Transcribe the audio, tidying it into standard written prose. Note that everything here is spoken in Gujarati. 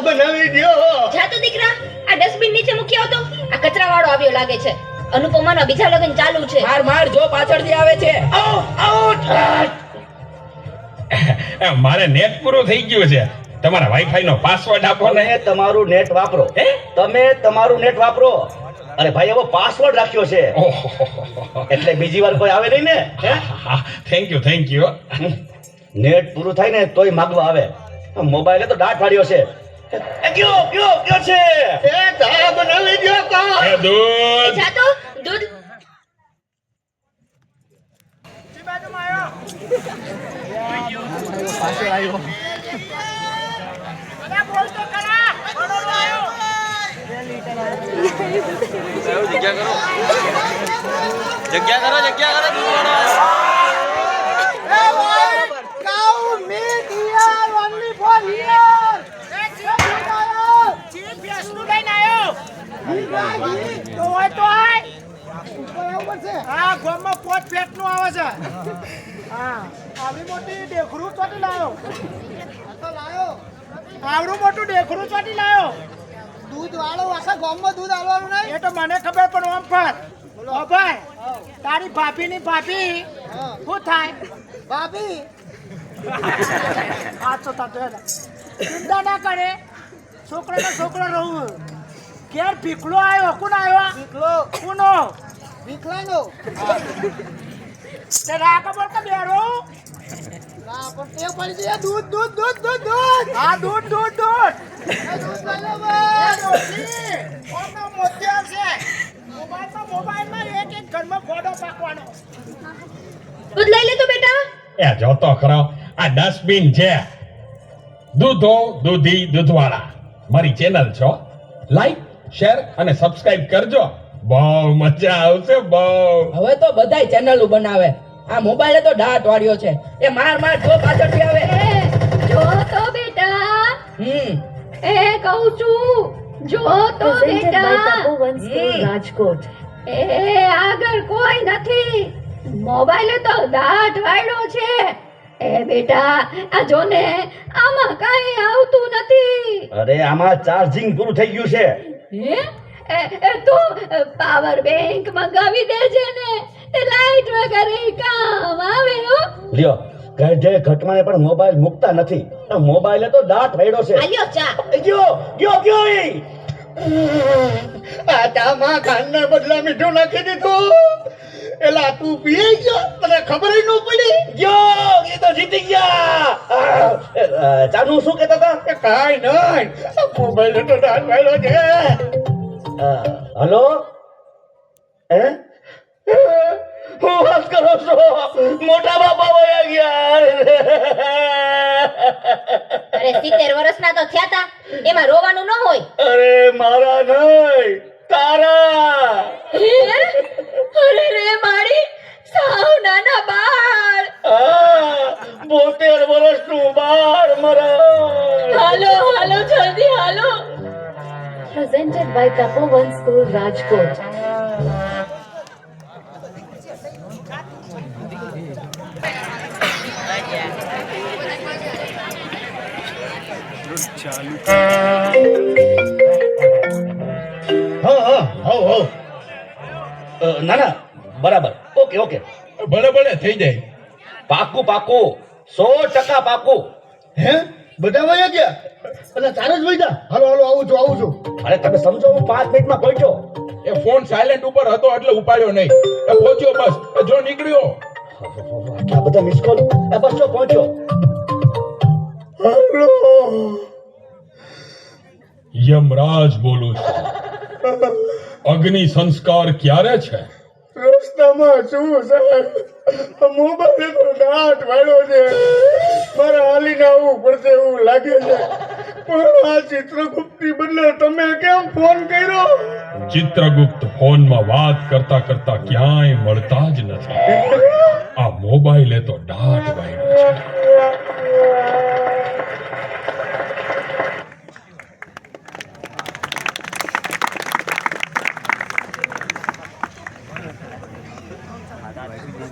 બનાવી દ્યો. જા તો દીકરા, આ ડસ્ટબિન નીચે મૂકી આવતો. આ કચરાવાળો આવ્યો લાગે છે. અનુપમાના બીજા લગ્ન ચાલુ છે. માર માર જો પાછળથી આવે છે. મારે નેટ પૂરું થઈ ગયું છે. તમારા વાઈફાઈ નો પાસવર્ડ આપો ને. તમે તમારું નેટ વાપરો. તમે તમારું નેટ વાપરો. અરે ભાઈ એવો પાસવર્ડ રાખ્યો છે એટલે બીજી વાર કોઈ આવે નહીં ને. Thank you. નેટ પૂરું થાય ને તોય માગવા આવે. મોબાઈલે તો દાટ વાળ્યો છે. કયો છે એ ચા બનાવી દ્યો કા. એ દૂધ. જા તો દૂધ. જગ્યા કરો આવડું મોટું ડેખરું ચોટી લાયો. દૂધ વાળો આખા ગામમાં દૂધ આલવાનું નહીં એ તો મને ખબર પણ ઓમ ફાર. ઓ ભાઈ, તારી ભાભીની ભાભી શું થાય? ભાભી હાચો તાતો ચિંતા ના કરે. છોકરો રહું ઘેર ભીખલો આવ્યો. કોણ આવ્યો? ભીખલો. કોનો? ભીખલાનો. તે રાકા બોલ કે બેરો ના પણ તે પડી જાય. દૂધ હા દૂધ દૂધ લઈ લો ભાઈ. ઓનો મોત્યા છે. મોબાઈલમાં એક ઘરમાં ફોટો પાકવાનો. દૂધ લઈ લે તો બેટા. એ જોતો ખરો, આ ડસ્ટબિન છે. દૂધો દૂધી દૂધવાળા મારી ચેનલ છો. લાઈક શેર અને સબસ્ક્રાઇબ કરજો. બહુ મજા આવશે. બહુ. હવે તો બધાય ચેનલો બનાવે. આ મોબાઈલે તો દાટ વાળ્યો છે. એ માર જો પાછળથી આવે. જો તો બેટા. એ કહું છું, જો તો બેટા. રાજકોટ. એ આગળ કોઈ નથી. મોબાઈલે તો દાટ વાળ્યો છે. એ બેટા આ જો ને, આમાં કાંઈ આવતું નથી. અરે આમાં ચાર્જિંગ પૂરું થઈ ગયું છે. એ તો પાવર બેંક મંગાવી દેજે ને. એ લાઈટ વગર કામ આવે હો. લ્યો ગઢે ઘટમાને પણ મોબાઈલ મુકતા નથી. મોબાઈલે તો દાટ વાળ્યો છે. આલ્યો ચા. ગયો ઈ. આ ચામાં ખાંડને બદલા મીઠું નાખી દીધું. એલા તું પી ગયો, તને ખબર ન પડી. એ તો જીતી ગયા. ચાનું શું કહેતા હતા? કાઈ નહીં, મોબાઈલ તો દાટ વાળ્યો છે. હલો હું વાત કરો છો? મોટા બાપા વયા ગયા. અરે 70 વર્ષના તો થયા તા. એમાં રોવાનું ન હોય. અરે મારા નહીં, તારા. અરે રે મારી સાવ નાના બાળ. 72 વર્ષનું બાળ મરા. હાલો જલ્દી હાલો. Presented by Tapovan School, Rajkot. ના બરાબર. ઓકે ભલે થઈ જાય. પાકું 100% પાકું. હે બધા વયા ગયા અને તારે જ વૈદા. હાલો આવું છું. અરે તમે સમજો, હું 5 મિનિટમાં પહોંચ્યો. એ ફોન સાયલેન્ટ ઉપર હતો એટલે ઉપાડ્યો નહીં. એ પહોંચ્યો બસ. જો નીકળ્યો. આટલા બધા મિસ કોલ. બસ જો પહોંચ્યો. યમરાજ બોલું છું. અગ્નિ સંસ્કાર ક્યારે છે? રસ્તામાં શું સાહેબ, મોબાઈલ તો દાટ વાળ્યો છે. મારે હાલીને આવવું પડશે એવું લાગે છે. પણ આ ચિત્રગુપ્તની બદલે તમે કેમ ફોન કર્યો? ચિત્રગુપ્ત ફોનમાં વાત કરતા ક્યાંય મળતા જ નથી. આ મોબાઈલે તો દાટ વાળ્યો છે.